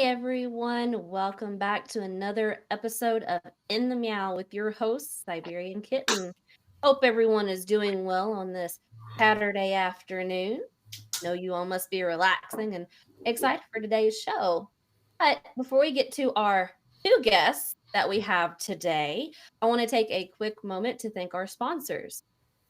everyone. Welcome back to another episode of In The Meow with your host, Siberian Kitten. Hope everyone is doing well on this Saturday afternoon. Know you all must be relaxing and excited for today's show. But before we get to our two guests that we have today, I want to take a quick moment to thank our sponsors.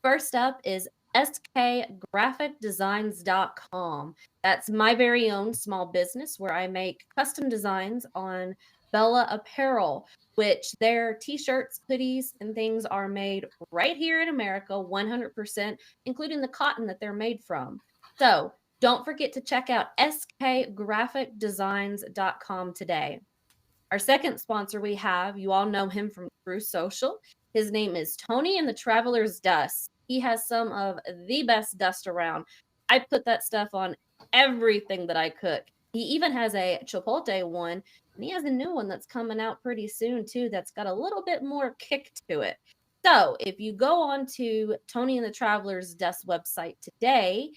First up is skgraphicdesigns.com. That's my very own small business where I make custom designs on Bella Apparel, which their t-shirts, hoodies, and things are made right here in America, 100%, including the cotton that they're made from. So don't forget to check out skgraphicdesigns.com today. Our second sponsor we have, you all know him from True Social. His name is Tony and the Traveler's Dust. He has some of the best dust around. I put that stuff on everything that I cook. He even has a Chipotle one, and he has a new one that's coming out pretty soon too that's got a little bit more kick to it. So if you go on to Tony and the Traveler's Dust website today,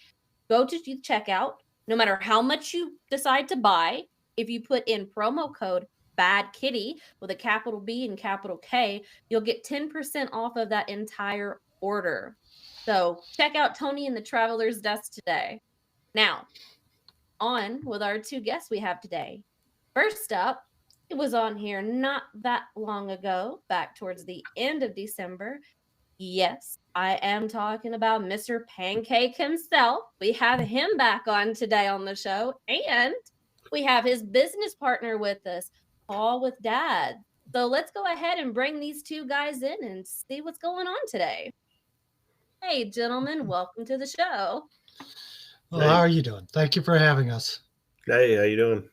go to checkout. No matter how much you decide to buy, if you put in promo code Bad Kitty with a capital B and capital K, you'll get 10% off of that entire order. So check out Tony and the Traveler's Dust today. Now, on with our two guests we have today. First up, it was on here not that long ago, back towards the end of December. Yes, I am talking about Mr. Pancake himself. We have him back on today on the show, and we have his business partner with us, Paul with Dad. So let's go ahead and bring these two guys in and see what's going on today. Hey, gentlemen, welcome to the show. Well, how are you doing? Thank you for having us. Hey, how you doing?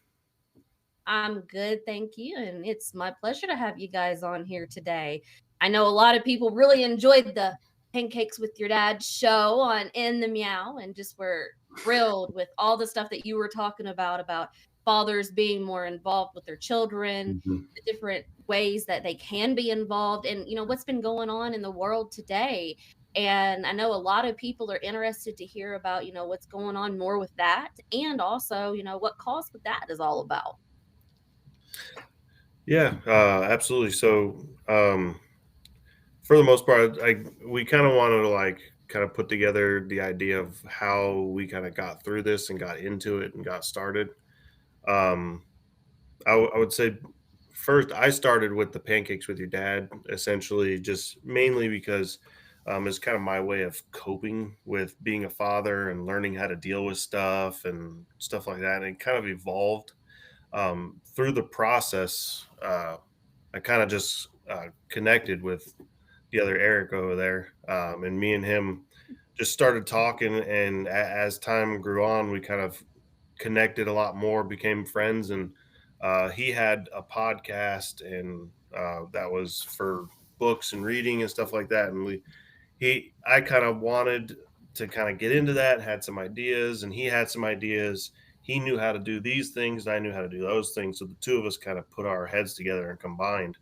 I'm good, thank you. And it's my pleasure to have you guys on here today. I know a lot of people really enjoyed the Pancakes with Your Dad show on In The Meow and just were thrilled with all the stuff that you were talking about fathers being more involved with their children, the different ways that they can be involved, and what's been going on in the world today. And I know a lot of people are interested to hear about what's going on more with that, and also what Calls with Dad is all about. Yeah, absolutely. So, for the most part, we kind of wanted to kind of put together the idea of how we kind of got through this and got into it and got started. Um, I would say first I started with the Pancakes with Your Dad, essentially just mainly because it's kind of my way of coping with being a father and learning how to deal with stuff and stuff like that. And it kind of evolved through the process. I kind of just connected with the other Eric over there, and me and him just started talking. And as time grew on, we kind of connected a lot more, became friends, and he had a podcast, and that was for books and reading and stuff like that. And I kind of wanted to kind of get into that, had some ideas, and he had some ideas. He knew how to do these things, and I knew how to do those things. So the two of us kind of put our heads together and combined,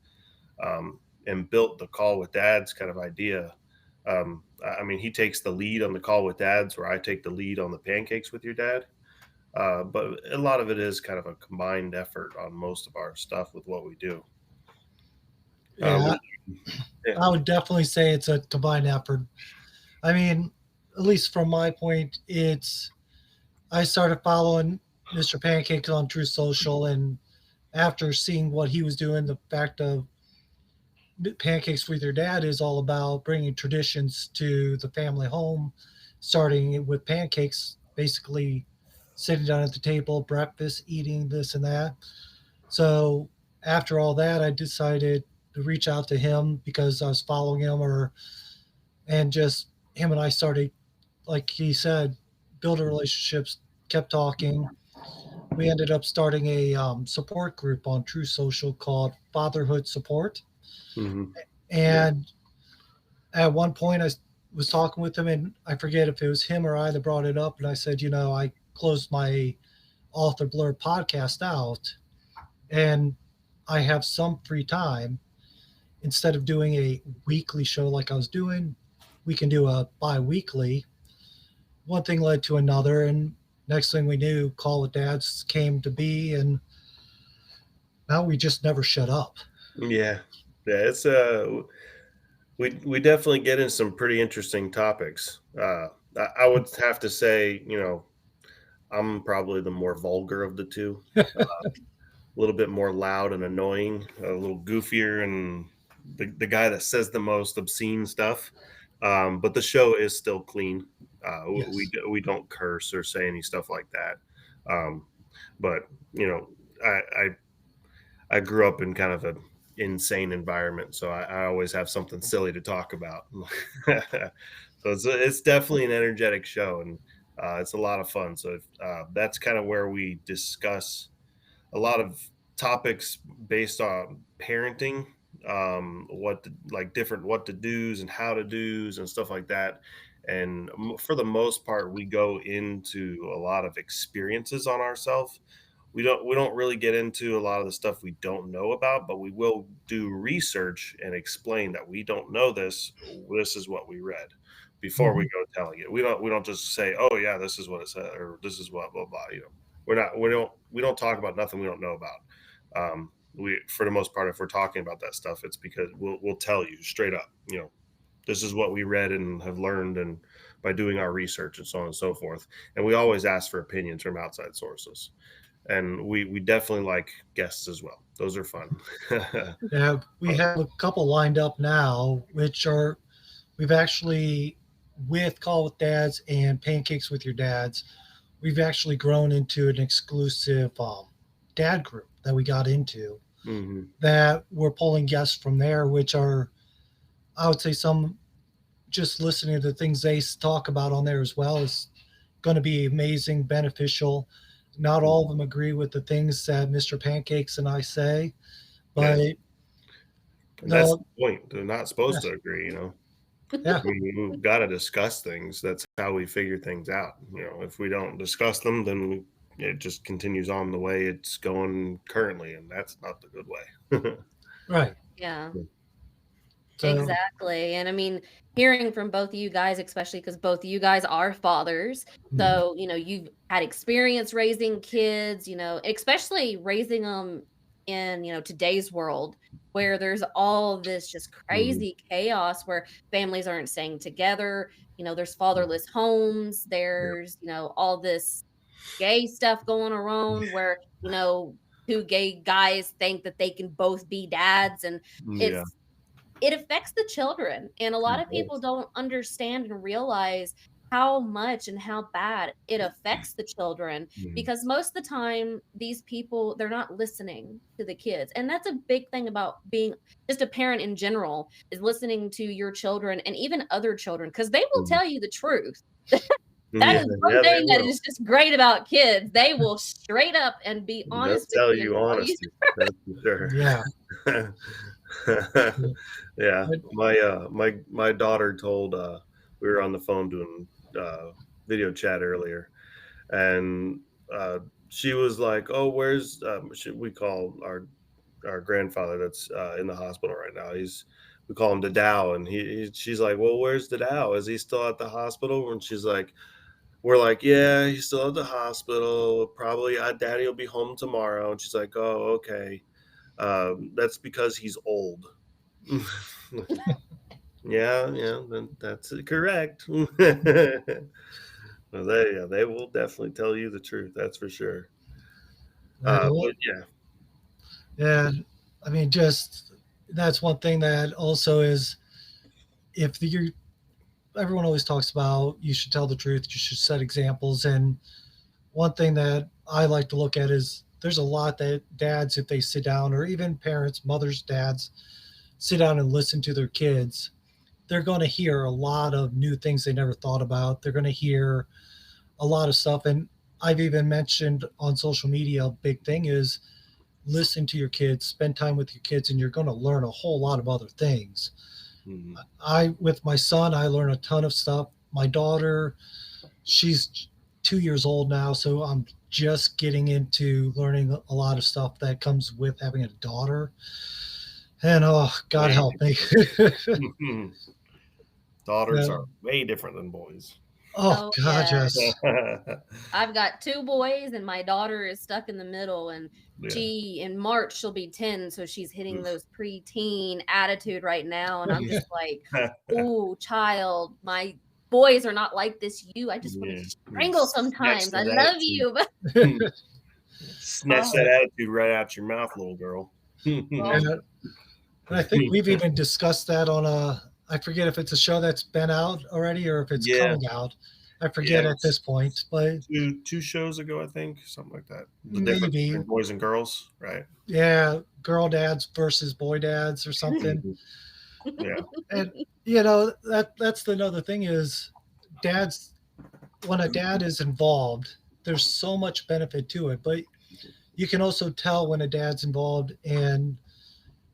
and built the Call with Dads kind of idea. I mean, he takes the lead on the Call with Dads, where I take the lead on the Pancakes with Your Dad. But a lot of it is kind of a combined effort on most of our stuff with what we do. Yeah, I would definitely say it's a combined effort. I mean, at least from my point, I started following Mr. Pancakes on True Social, and after seeing what he was doing, the fact of Pancakes with Your Dad is all about bringing traditions to the family home, starting with pancakes, basically sitting down at the table, breakfast, eating this and that. So after all that, I decided to reach out to him because I was following him, and just him and I started, like he said, building relationships, kept talking. We ended up starting a support group on True Social called Fatherhood Support. Mm-hmm. And at one point, I was talking with him, and I forget if it was him or I that brought it up. And I said, I closed my Author Blur podcast out, and I have some free time. Instead of doing a weekly show like I was doing, we can do a bi-weekly. One thing led to another, and next thing we knew, Call with Dads came to be, and now we just never shut up. Yeah. It's we definitely get in some pretty interesting topics. I would have to say, I'm probably the more vulgar of the two. A little bit more loud and annoying, a little goofier, and the guy that says the most obscene stuff. But the show is still clean. We Yes. we don't curse or say any stuff like that. Um, but I grew up in kind of an insane environment, so I always have something silly to talk about. So it's definitely an energetic show, and it's a lot of fun. So that's kind of where we discuss a lot of topics based on parenting, like different what to do's and how to do's and stuff like that. And for the most part, we go into a lot of experiences on ourselves. We don't really get into a lot of the stuff we don't know about, but we will do research and explain that we don't know this. This is what we read before we Mhm. go telling it. We don't just say, "Oh yeah, this is what it said," or "This is what blah blah." We don't talk about nothing we don't know about. We For the most part, if we're talking about that stuff, it's because we'll tell you straight up. This is what we read and have learned, and by doing our research and so on and so forth. And we always ask for opinions from outside sources, and we definitely like guests as well. Those are fun. Yeah, we have a couple lined up now, which are we've actually with Call with Dads and Pancakes with Your Dads, we've actually grown into an exclusive dad group that we got into Hmm. that we're pulling guests from there, which are I would say some just listening to the things they talk about on there as well is going to be amazing, beneficial. Not all of them agree with the things that Mr. Pancakes and I say, Yeah, but and that's the the point. They're not supposed to yes, agree. yeah, We've got to discuss things. That's how we figure things out. If we don't discuss them, then it just continues on the way it's going currently, and that's not the good way. right. Yeah. So Exactly. And I mean, hearing from both of you guys, especially because both of you guys are fathers. mhm, So, you've had experience raising kids, especially raising them in, today's world where there's all this just Mhm. crazy chaos where families aren't staying together. There's fatherless homes. Yeah. There's, all this gay stuff going around where, two gay guys think that they can both be dads. And Yeah. it affects the children, and a lot of people Yes. don't understand and realize how much and how bad it affects the children, Mhm. because most of the time these people, they're not listening to the kids, and that's a big thing about being just a parent in general, is listening to your children and even other children, because they will Mhm. tell you the truth. That Yeah, is one yeah, they thing that will. is just great about kids. They will straight up and be They'll honest with tell you and you tell you. honesty, that's for yeah, sure. yeah, Yeah, but, my daughter told, we were on the phone doing, video chat earlier, and, she was like, "Oh, where's," we call our grandfather that's, in the hospital right now, we call him the Dow, and she's like, "Well, where's the Dow? Is he still at the hospital?" And we're like, "Yeah, he's still at the hospital. Probably, daddy will be home tomorrow." And she's like, "Oh, okay. That's because he's old." Yeah, yeah, then that's correct. Well, they will definitely tell you the truth. That's for sure. well, But yeah. yeah, I mean, just that's one thing that also is if you everyone always talks about you should tell the truth, you should set examples, and one thing that I like to look at is there's a lot that dads, if they sit down, or even parents, mothers, dads, sit down and listen to their kids, they're going to hear a lot of new things they never thought about. They're going to hear a lot of stuff. And I've even mentioned on social media, a big thing is listen to your kids, spend time with your kids, and you're going to learn a whole lot of other things. Mhm. With my son, I learn a ton of stuff. My daughter, she's 2 years old now, so I'm just getting into learning a lot of stuff that comes with having a daughter. And oh, God Way help me. different. Daughters Yeah, are way different than boys. Oh God, yeah. yes. I've got 2 boys and my daughter is stuck in the middle, and Yeah. in March she'll be 10, so she's hitting Oof. those preteen attitude right now, and I'm just like, "Ooh, child, my boys are not like this. I just want Yeah. to strangle Snatch sometimes. I that love attitude. you, but Snatch that attitude right out your mouth, little girl. well, And I think we've even discussed that on I forget if it's a show that's been out already or if it's Yeah. coming out. I forget Yeah, at this point, but two shows ago, I think, something like that. The difference maybe, between boys and girls, right? yeah, girl dads versus boy dads or something. Mhm. Yeah. And that's another thing is dads when a dad is involved, there's so much benefit to it, but you can also tell when a dad's involved and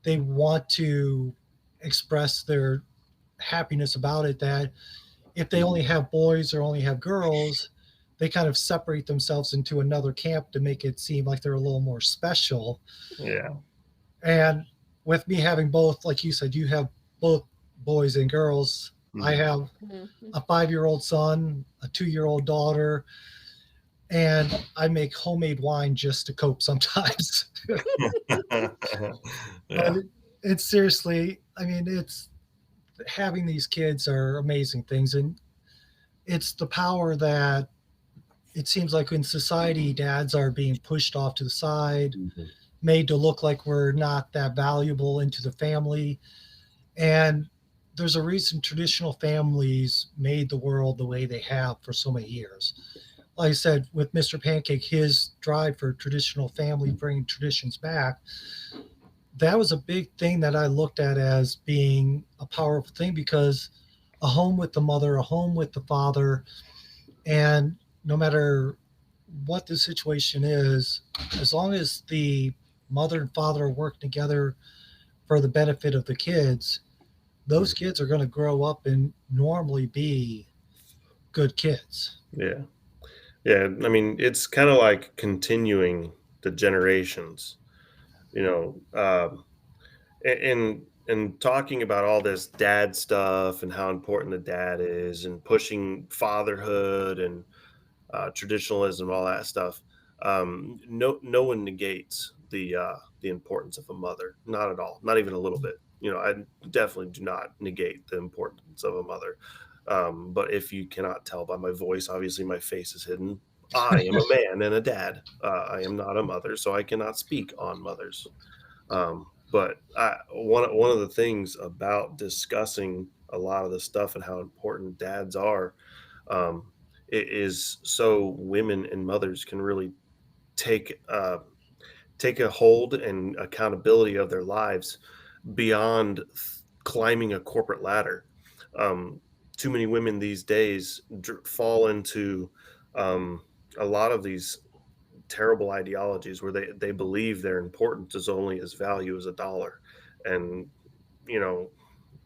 they want to express their happiness about it that if they only have boys or only have girls, they kind of separate themselves into another camp to make it seem like they're a little more special. Yeah. And with me having both, like you said, you have both boys and girls. I Mhm. have mhm. a 5-year-old son, a 2-year-old daughter, and I make homemade wine just to cope sometimes. But Yeah. it's seriously, I mean, it's having these kids are amazing things. And it's the power that it seems like in society, dads are being pushed off to the side, Mhm. made to look like we're not that valuable into the family. And there's a reason traditional families made the world the way they have for so many years. Like I said, with Mr. Pancake, his drive for traditional family, bringing traditions back, that was a big thing that I looked at as being a powerful thing because a home with the mother, a home with the father, and no matter what the situation is, as long as the mother and father are working together for the benefit of the kids, those kids are going to grow up and normally be good kids. Yeah. Yeah. I mean, it's kind of like continuing the generations, you know, and talking about all this dad stuff and how important the dad is and pushing fatherhood and traditionalism, all that stuff. No one negates the importance of a mother, not at all, not even a little bit. You know, I definitely do not negate the importance of a mother. But if you cannot tell by my voice, obviously my face is hidden. I am a man and a dad. I am not a mother, so I cannot speak on mothers. But one of the things about discussing a lot of the stuff and how important dads are, um, it is so women and mothers can really take take a hold and accountability of their lives beyond climbing a corporate ladder. Um, Too many women these days fall into um, a lot of these terrible ideologies where they believe their importance is only as value as a dollar. And you know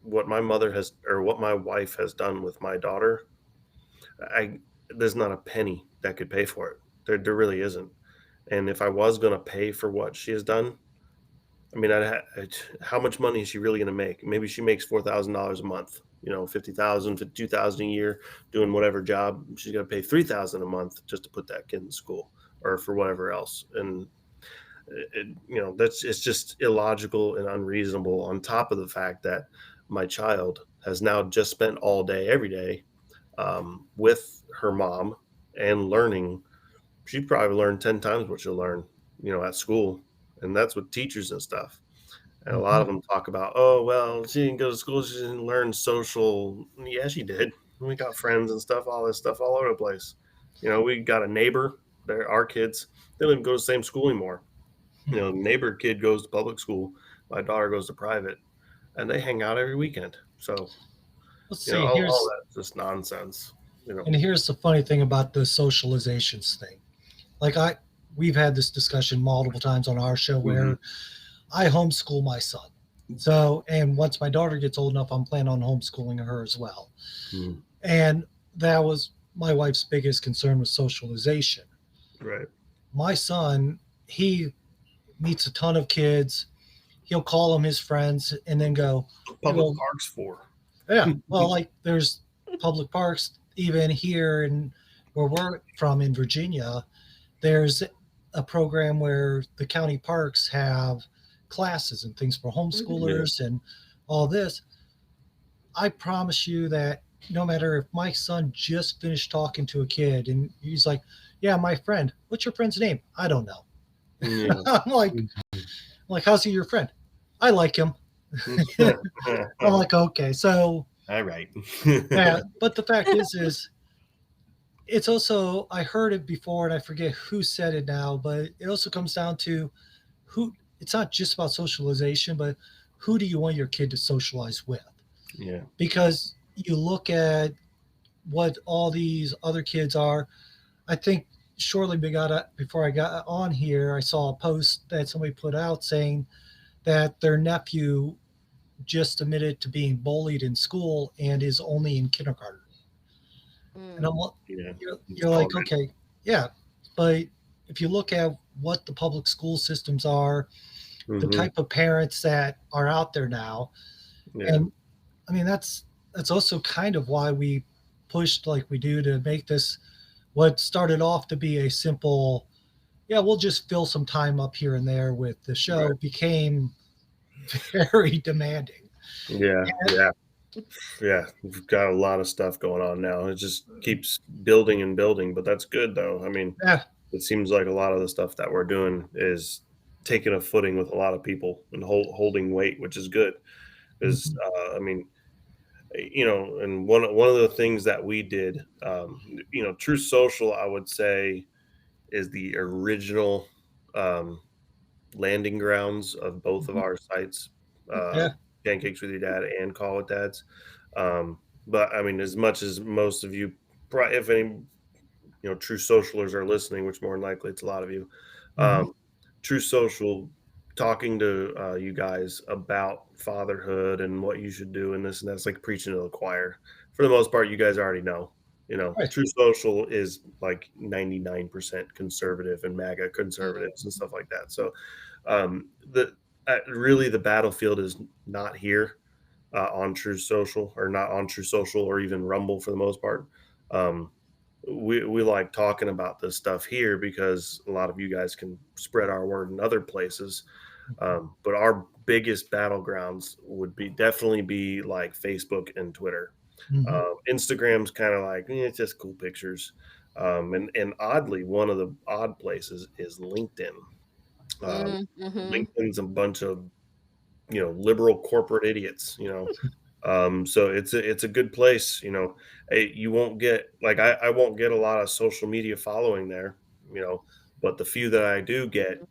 what my mother has or what my wife has done with my daughter, I there's not a penny that could pay for it. There really isn't. And if I was going to pay for what she has done, I mean, how much money is she really going to make? Maybe she makes $4,000 a month. You know, 50,000 to 2,000 a year, doing whatever job. She's going to pay 3,000 a month just to put that kid in school or for whatever else. And that's it's just illogical and unreasonable. On top of the fact that my child has now just spent all day, every day, with her mom and learning. She probably learned 10 times what she'll learn, at school. And that's with teachers and stuff. And a lot Mhm. of them talk about, oh, well, she didn't go to school. She didn't learn social. Yeah, she did. We got friends and stuff, all this stuff all over the place. We got a neighbor. They're our kids. They don't even go to the same school anymore. Neighbor kid goes to public school. My daughter goes to private, and they hang out every weekend. So, Let's see. all that's just nonsense. Here's the funny thing about the socializations thing. Like we've had this discussion multiple times on our show Mhm. where I homeschool my son. So, and once my daughter gets old enough, I'm planning on homeschooling her as well. Mhm. And that was my wife's biggest concern with socialization. Right. My son, he meets a ton of kids. He'll call them his friends and then go, Public well, parks for. yeah, well, like there's public parks. even here in where we're from in Virginia, there's a program where the county parks have classes and things for Mhm. Yeah. homeschoolers and all this. I promise you that no matter if my son just finished talking to a kid and he's like, "Yeah, my friend. What's your friend's name?" "I don't know." Yeah. I'm like, "How's he your friend?" "I like him." I'm like, "Okay." So, All right. yeah, but the fact is it's also, I heard it before and I forget who said it now, but it also comes down to who, it's not just about socialization, but who do you want your kid to socialize with? Yeah. Because you look at what all these other kids are. I think shortly before I got on here, I saw a post that somebody put out saying that their nephew just admitted to being bullied in school and is only in kindergarten. And Mm. Yeah. you're All like, okay, yeah, but if you look at what the public school systems are, the Mm-hmm. type of parents that are out there now, Yeah. and I mean that's also kind of why we pushed like we do to make this what started off to be a simple, yeah, we'll just fill some time up here and there with the Right. show became very demanding. Yeah. Yeah. Yeah. We've got a lot of stuff going on now. It just keeps building and building, but that's good though. I mean, Yeah. it seems like a lot of the stuff that we're doing is taking a footing with a lot of people and holding weight, which is good. Because Mhm. I mean, and one of the things that we did, True Social, I would say, is the original um, landing grounds of both of Mhm. our sites, uh, Yeah. Pancakes with Your Dad and Call with Dads. But I mean, as much as most of you, if any, true socialers are listening, which more than likely it's a lot of you. Mhm. Um, True Social, talking to you guys about fatherhood and what you should do and this and that's like preaching to the choir. For the most part, you guys already know. Right. True Social is like 99% conservative and MAGA Mm. conservatives and stuff like that. So the really the battlefield is not here on True Social or not on True Social or even Rumble for the most part. Um, we like talking about this stuff here because a lot of you guys can spread our word in other places. But our biggest battlegrounds would be definitely be like Facebook and Twitter. Mhm. Instagram's kind of like it's just cool pictures. And oddly, one of the odd places is LinkedIn. Um, Mm. Mhm. LinkedIn's a bunch of liberal corporate idiots. So it's a good place. You won't get like I won't get a lot of social media following there, but the few that I do get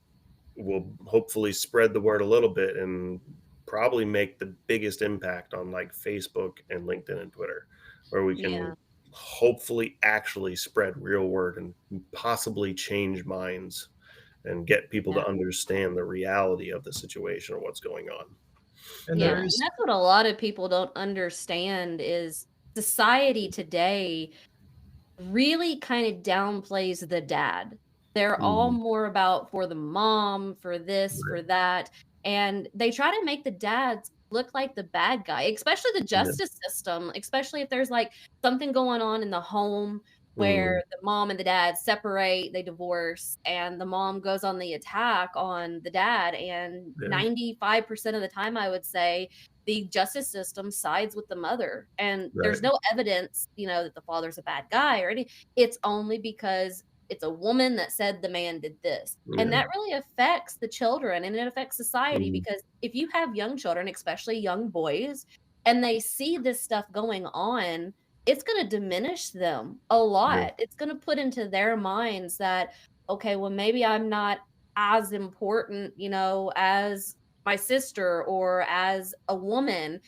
will hopefully spread the word a little bit and probably make the biggest impact on like Facebook and LinkedIn and Twitter, where we can Yeah. hopefully actually spread real word and possibly change minds and get people Yeah. to understand the reality of the situation or what's going on. And Yeah, there and is. that's what a lot of people don't understand is society today really kind of downplays the dad. They're all Mhm. more about for the mom, for this, for Right. that, and they try to make the dads look like the bad guy, especially the Yeah. justice system, especially if there's like something going on in the home Mhm. where the mom and the dad separate, they divorce, and the mom goes on the attack on the dad. And Yeah. 95% of the time, I would say the justice system sides with the mother, and there's Right. no evidence, that the father's a bad guy or any. It's only because it's a woman that said the man did this, and Yeah. that really affects the children, and it affects society Mhm. because if you have young children, especially young boys, and they see this stuff going on, it's going to diminish them a Yeah. lot. It's going to put into their minds that, okay, well, maybe I'm not as important, as my sister or as a woman.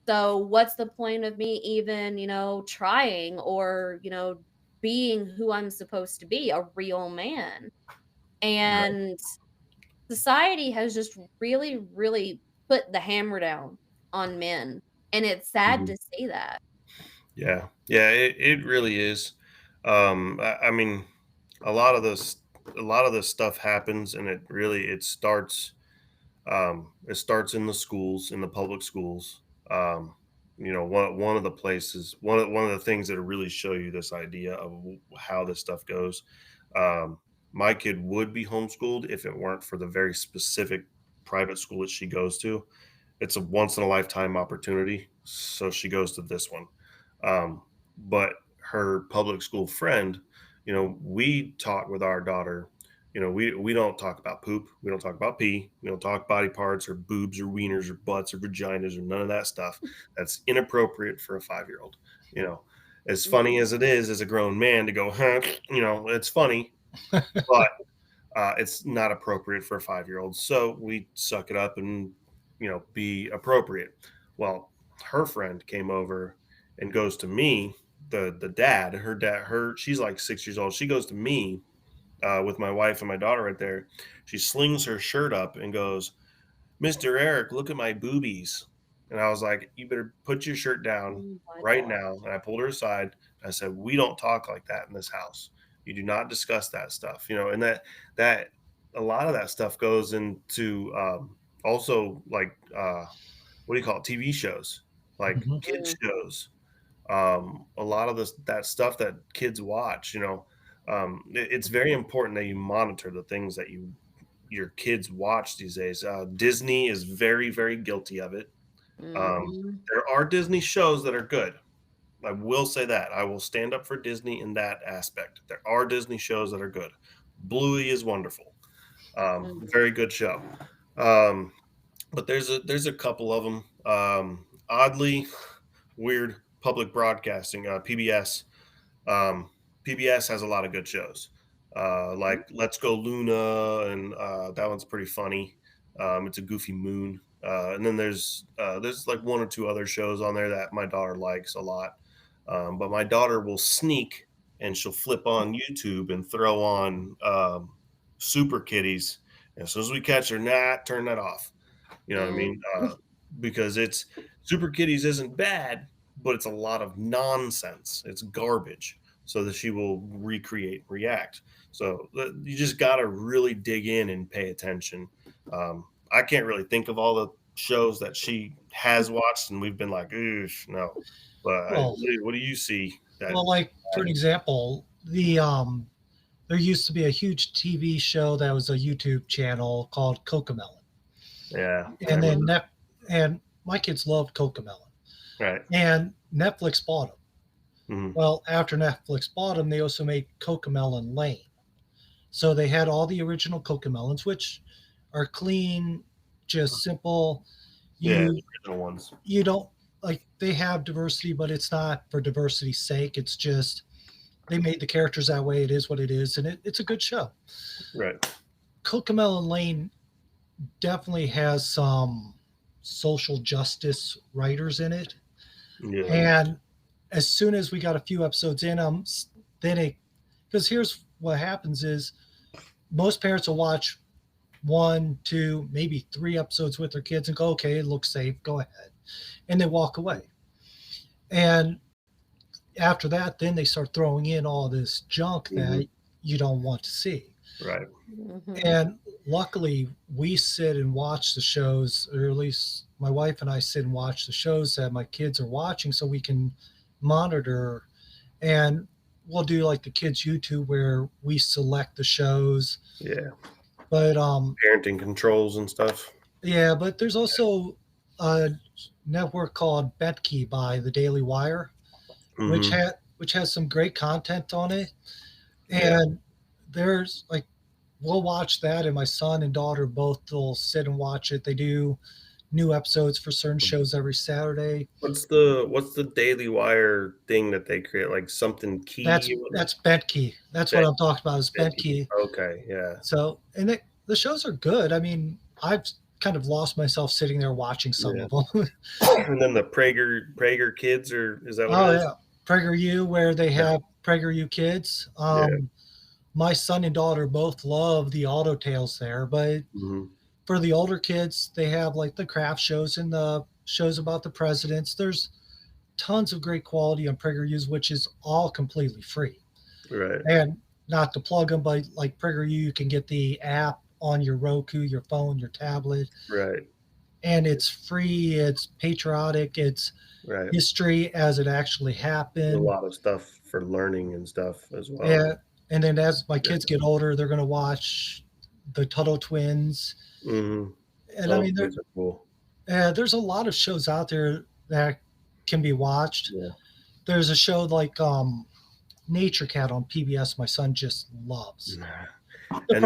So what's the point of me even, trying or, being who I'm supposed to be, a real man? Right. And society has just really, really put the hammer down on men. And it's sad Mhm. to see that. Yeah. Yeah, it really is. I mean, a lot of this stuff happens and it starts in the schools, in the public schools. Um, one of the places, one of the things that really show you this idea of how this stuff goes. Um, my kid would be homeschooled if it weren't for the very specific private school that she goes to. It's a once in a lifetime opportunity, so she goes to this one. But her public school friend, we talk with our daughter. We don't talk about poop, we don't talk about pee, we don't talk body parts or boobs or wieners or butts or vaginas or none of that stuff. That's inappropriate for a 5-year old. You know, as funny as it is as a grown man to go, huh, it's funny, but it's not appropriate for a 5-year old. So we suck it up and, be appropriate. Well, her friend came over and goes to me, the dad, she's like 6 years old. She goes to me with my wife and my daughter right there. She slings her shirt up and goes, "Mr. Eric, look at my boobies." And I was like, "You better put your shirt down Oh my right God. now." And I pulled her aside. I said, "We don't talk like that in this house. You do not discuss that stuff." And that a lot of that stuff goes into also like what do you call it? TV shows, like Mhm. kids Mm, shows. A lot of that stuff that kids watch. It's very important that you monitor the things that your kids watch these days. Disney is very, very guilty of it. mhm, There are Disney shows that are good. I will say that. I will stand up for Disney in that aspect. There are Disney shows that are good. Bluey is wonderful. mhm, Very good show. Um, but there's a couple of them. Oddly weird public broadcasting. PBS. Um, PBS has a lot of good shows, like Let's Go Luna, and that one's pretty funny. It's a goofy moon, and then there's like one or two other shows on there that my daughter likes a lot. But my daughter will sneak and she'll flip on YouTube and throw on Super Kitties. And as soon as we catch her, turn that off. You know what I mm, mean? Because it's Super Kitties isn't bad, but it's a lot of nonsense. It's garbage. So that she will recreate, react. So you just got to really dig in and pay attention. I can't really think of all the shows that she has watched, and we've been like, oof, no. But Well, what do you see that? like for an example, there used to be a huge TV show that was a YouTube channel called Cocomelon, Yeah, I and then remember. and my kids loved Cocomelon, Right. and Netflix bought them. Hmm. Well, after Netflix bought them, they also made Cocomelon Lane. So they had all the original Cocomelons, which are clean, just simple. Yeah, You the original ones. you don't like they have diversity, but it's not for diversity's sake. It's just they made the characters that way. It is what it is, and it's a good show. Right. Cocomelon Lane definitely has some social justice writers in it, Yeah. and as soon as we got a few episodes in, then it because here's what happens is most parents will watch one, two, maybe three episodes with their kids and go, okay, it looks safe, go ahead, and they walk away. And after that, then they start throwing in all this junk mhm, that you don't want to see. Right. mhm, And luckily, we sit and watch the shows, or at least my wife and I sit and watch the shows that my kids are watching so we can monitor. And we'll do like the kids' YouTube where we select the shows. Yeah. But Parenting controls and stuff. yeah, but there's also a network called Betkey by the Daily Wire, Hmm. which has some great content on it. Yeah. And there's like we'll watch that, and my son and daughter both will sit and watch it. They do new episodes for certain shows every Saturday. What's the Daily Wire thing that they create? Like something That's key? that's Betkey. That's what Bet I'm talking about is Becky. Betkey. Okay, yeah. So the shows are good. I mean, I've kind of lost myself sitting there watching some Yeah. of them. And then the Prager kids, or is that what it Oh is? yeah, PragerU, where they Yeah. have PragerU kids. Yeah. My son and daughter both love the auto tales there, but Mhm. for the older kids, they have like the craft shows and the shows about the presidents. There's tons of great quality on PragerU's, which is all completely free. Right. And not to plug them, but like PragerU, you can get the app on your Roku, your phone, your tablet, Right. and it's free, it's patriotic, it's Right. history as it actually happened. A lot of stuff for learning and stuff as well. Yeah, and then as my kids get older, they're going to watch the Tuttle Twins. Mm-hmm. And I mean, cool. There's a lot of shows out there that can be watched. Yeah. There's a show like Nature Cat on PBS. My son just loves. And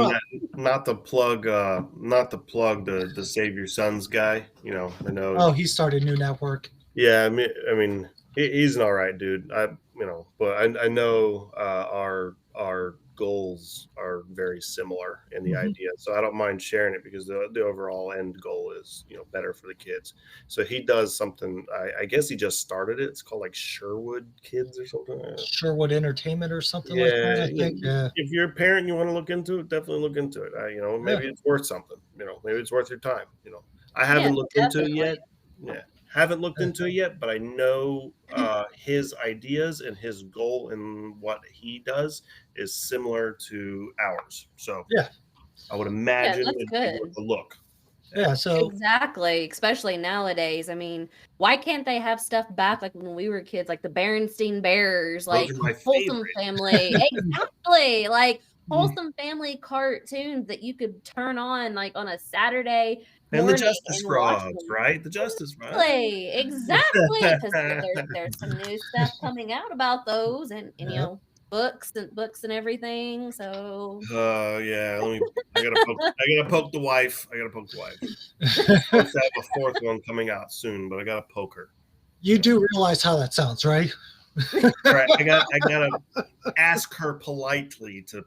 not to plug the Save Your Sons guy. You know, I know. Oh, he started a new network. Yeah, I mean, he's an all right dude. But I know our goals are very similar in the idea, so I don't mind sharing it because the overall end goal is better for the kids. So he does something. I guess he just started it. It's called like Sherwood Kids or something. Sherwood Entertainment or something like that. I think. If you're a parent, you want to look into it. Definitely look into it. Maybe it's worth something. Maybe it's worth your time. I haven't looked into it yet. Yeah. Haven't looked into it yet, but I know his ideas and his goal and what he does is similar to ours. So I would imagine it'd be worth a look. Yeah, so exactly, especially nowadays. I mean, why can't they have stuff back like when we were kids, like the Berenstain Bears, like Wholesome Family? Exactly, like Wholesome Family cartoons that you could turn on like on a Saturday and the Justice Frogs, right? The Justice Frogs. Exactly, because there's some new stuff coming out about those, and books and everything. So yeah, I gotta poke the wife. I have a fourth one coming out soon, but I gotta poke her. You do realize how that sounds, right? Right. I gotta ask her politely to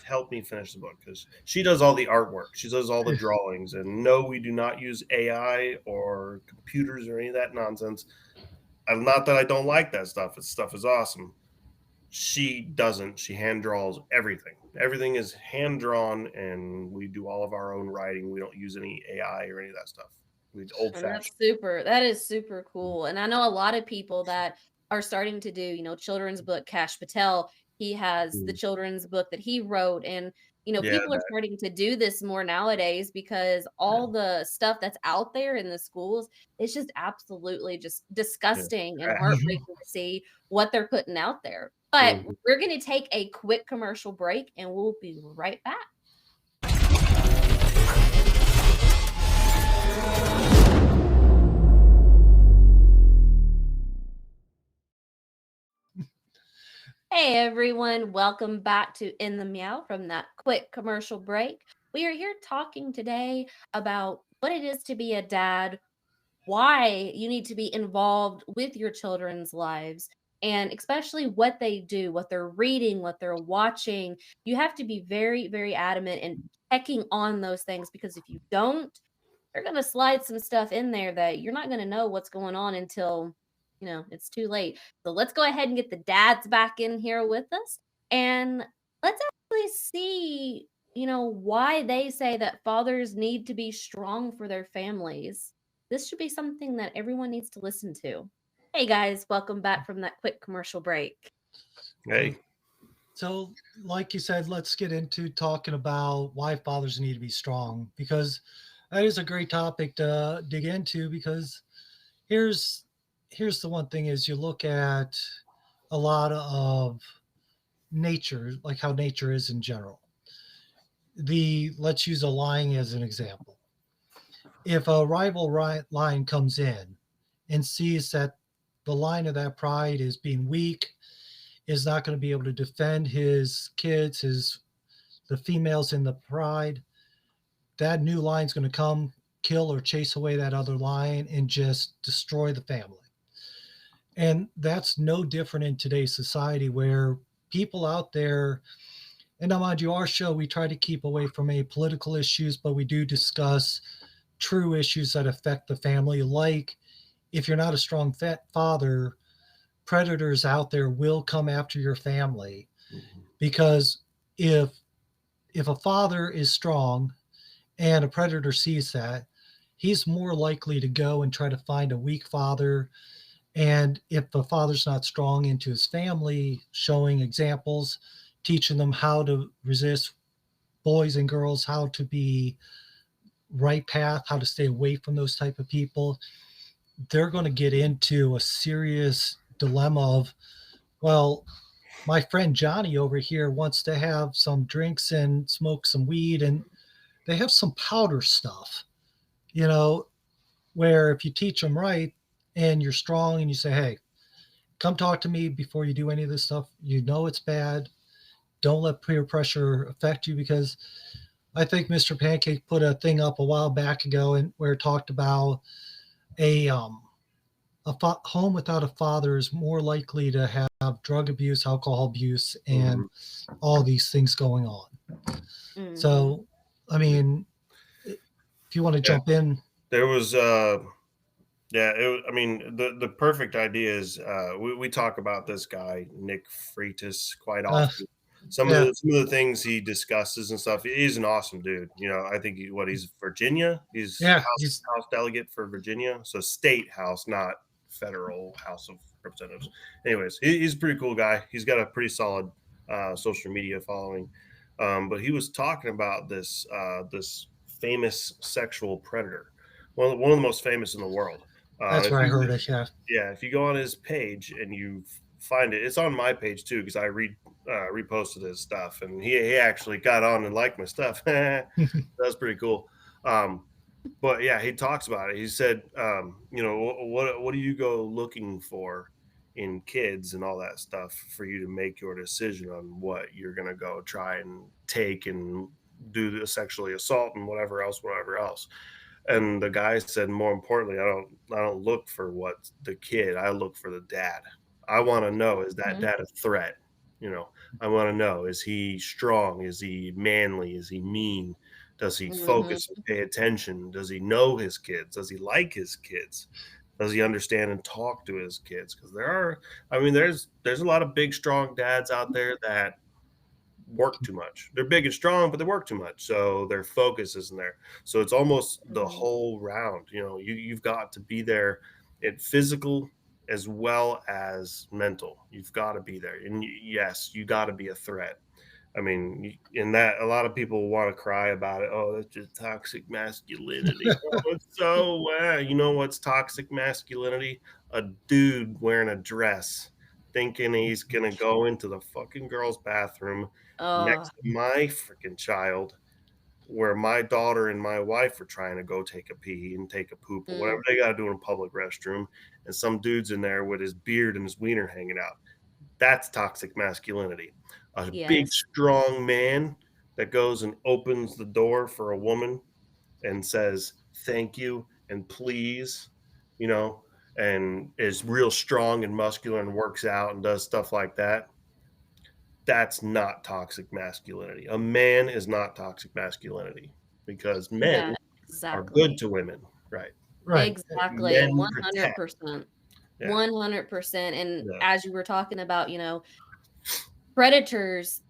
help me finish the book because she does all the artwork. She does all the drawings. And no, we do not use AI or computers or any of that nonsense. Not that I don't like that stuff. This stuff is awesome. She doesn't. She hand draws everything. Everything is hand drawn, and we do all of our own writing. We don't use any AI or any of that stuff. We old fashioned. That is super cool. And I know a lot of people that are starting to do, children's book. Kash Patel, he has the children's book that he wrote, and people are starting to do this more nowadays because all the stuff that's out there in the schools, it's just absolutely just disgusting and heartbreaking to see what they're putting out there. But we're going to take a quick commercial break, and we'll be right back. Hey everyone, welcome back to In The Meow from that quick commercial break. We are here talking today about what it is to be a dad, why you need to be involved with your children's lives, and especially what they do, what they're reading, what they're watching. You have to be very, very adamant in checking on those things, because if you don't, they're going to slide some stuff in there that you're not going to know what's going on until it's too late. So let's go ahead and get the dads back in here with us, and let's actually see why they say that fathers need to be strong for their families. This should be something that everyone needs to listen to. Hey guys, welcome back from that quick commercial break. Hey. So like you said, let's get into talking about why fathers need to be strong, because that is a great topic to dig into. Because here's the one thing is, you look at a lot of nature, like how nature is in general. Let's use a lion as an example. If a rival lion comes in and sees that the lion of that pride is being weak, is not going to be able to defend his kids, the females in the pride, that new lion's going to come, kill or chase away that other lion and just destroy the family. And that's no different in today's society, where people out there, and now mind you, our show, we try to keep away from any political issues, but we do discuss true issues that affect the family. Like, if you're not a strong father, predators out there will come after your family. Because if a father is strong and a predator sees that, he's more likely to go and try to find a weak father. And if the father's not strong into his family, showing examples, teaching them how to resist, boys and girls, how to be right path, how to stay away from those type of people, they're going to get into a serious dilemma of, well, my friend Johnny over here wants to have some drinks and smoke some weed, and they have some powder stuff, you know, where if you teach them right and you're strong and you say, hey, come talk to me before you do any of this stuff, you know it's bad. Don't let peer pressure affect you, because I think Mr. Pancake put a thing up a while back ago and where it talked about a home without a father is more likely to have drug abuse, alcohol abuse, and all these things going on. So, I mean, if you want to jump in, there was I mean, the perfect idea is we talk about this guy Nick Freitas quite often. Some of the things he discusses and stuff. He's an awesome dude. You know, I think he's Virginia. He's House delegate for Virginia, so state house, not federal House of Representatives. Anyways, he's a pretty cool guy. He's got a pretty solid social media following. But he was talking about this famous sexual predator, one of the most famous in the world. That's where I heard it. Yeah. Yeah. If you go on his page and you find it, it's on my page too, because I reposted his stuff, and he actually got on and liked my stuff. That's pretty cool. But yeah, he talks about it. He said, you know, what do you go looking for in kids and all that stuff for you to make your decision on what you're going to go try and take and do the sexually assault and whatever else. And the guy said, more importantly, I don't look for what the kid, I look for the dad. I want to know, is that dad a threat? You know, I want to know, is he strong? Is he manly? Is he mean? Does he focus and pay attention? Does he know his kids? Does he like his kids? Does he understand and talk to his kids? Because there's a lot of big, strong dads out there that work too much. They're big and strong, but they work too much, so their focus isn't there. So it's almost the whole round. You know, you've got to be there in physical as well as mental. You've got to be there, and yes, you got to be a threat. I mean, in that, a lot of people want to cry about it. Oh, that's just toxic masculinity. So, you know what's toxic masculinity? A dude wearing a dress, thinking he's gonna go into the fucking girl's bathroom next to my freaking child, where my daughter and my wife are trying to go take a pee and take a poop or whatever they got to do in a public restroom, and some dude's in there with his beard and his wiener hanging out. That's toxic masculinity. A big, strong man that goes and opens the door for a woman and says thank you and please, you know, and is real strong and muscular and works out and does stuff like that. That's not toxic masculinity. A man is not toxic masculinity, because men are good to women. Right. Exactly. 100%. 100%. And as you were talking about, you know, predators,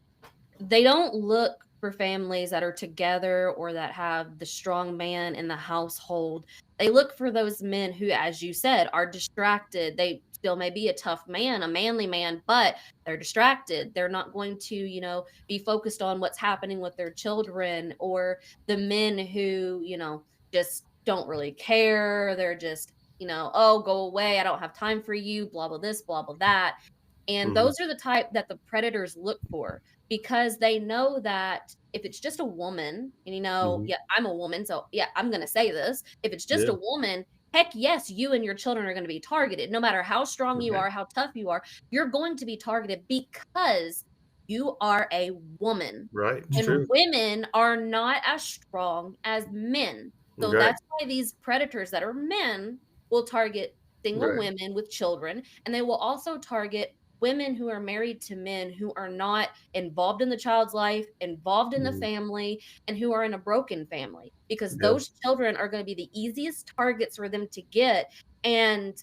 they don't look for families that are together or that have the strong man in the household. They look for those men who, as you said, are distracted. They still may be a tough man, a manly man, but they're distracted. They're not going to, you know, be focused on what's happening with their children, or the men who, you know, just don't really care. They're just, you know, oh, go away. I don't have time for you, blah, blah, this, blah, blah, that. And those are the type that the predators look for, because they know that if it's just a woman, and you know, yeah, I'm a woman, so yeah, I'm going to say this. If it's just a woman, heck yes, you and your children are going to be targeted. No matter how strong you are, how tough you are, you're going to be targeted because you are a woman. Right. And true. women are not as strong as men. So that's why these predators that are men will target single women with children, and they will also target women who are married to men who are not involved in the child's life, involved in the family, and who are in a broken family, because those children are going to be the easiest targets for them to get. And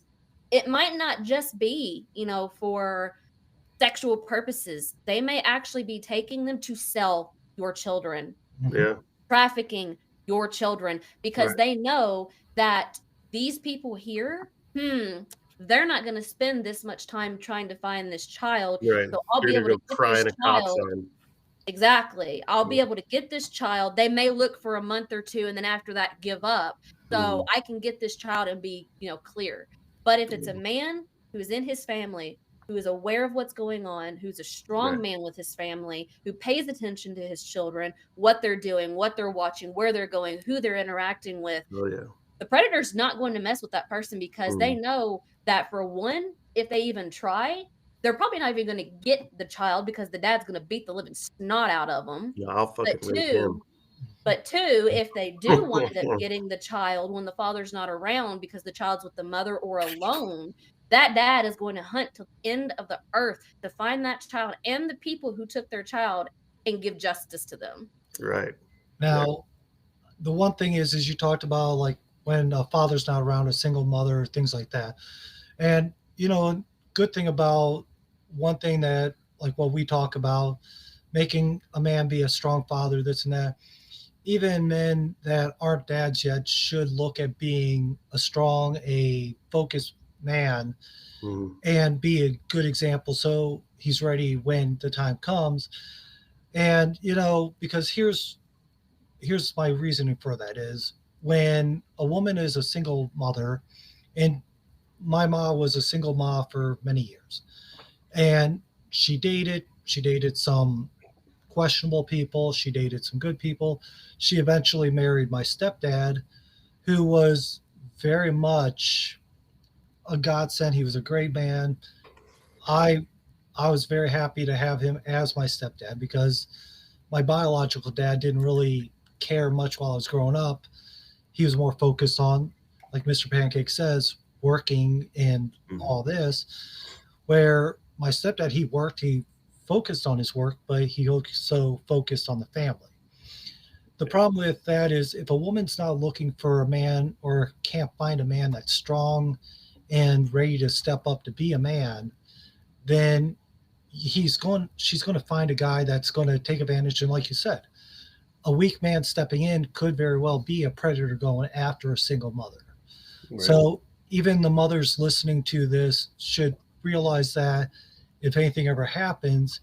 it might not just be, you know, for sexual purposes. They may actually be taking them to sell your children, trafficking your children, because they know that these people here, they're not going to spend this much time trying to find this child. So I'll be able to get this child. Exactly. I'll be able to get this child. They may look for a month or 2 and then after that give up. So I can get this child and be, clear. But if it's a man who is in his family, who is aware of what's going on, who's a strong Right. man with his family, who pays attention to his children, what they're doing, what they're watching, where they're going, who they're interacting with, Oh yeah. the predator's not going to mess with that person because they Mm. know that, for one, if they even try, they're probably not even going to get the child because the dad's going to beat the living snot out of them. Yeah, I'll But fucking rape him. two, but two, if they do wind up getting the child when the father's not around because the child's with the mother or alone, that dad is going to hunt to the end of the earth to find that child and the people who took their child and give justice to them. Right. Now, the one thing is you talked about like when a father's not around, a single mother, things like that. And good thing about one thing that like what we talk about, making a man be a strong father, this and that. Even men that aren't dads yet should look at being a focused man Mm. and be a good example so he's ready when the time comes. And because here's my reasoning for that is when a woman is a single mother, and my mom was a single mom for many years, and she dated some questionable people, she dated some good people. She eventually married my stepdad, who was very much a godsend. He was a great man. I i was very happy to have him as my stepdad because my biological dad didn't really care much while I was growing up. He was more focused on, like Mr. Pancake says, working and all this. Where my stepdad, he worked, he focused on his work, but he also focused on the family. The problem with that is if a woman's not looking for a man or can't find a man that's strong and ready to step up to be a man, then she's going to find a guy that's going to take advantage. And like you said, a weak man stepping in could very well be a predator going after a single mother. Right. So even the mothers listening to this should realize that if anything ever happens,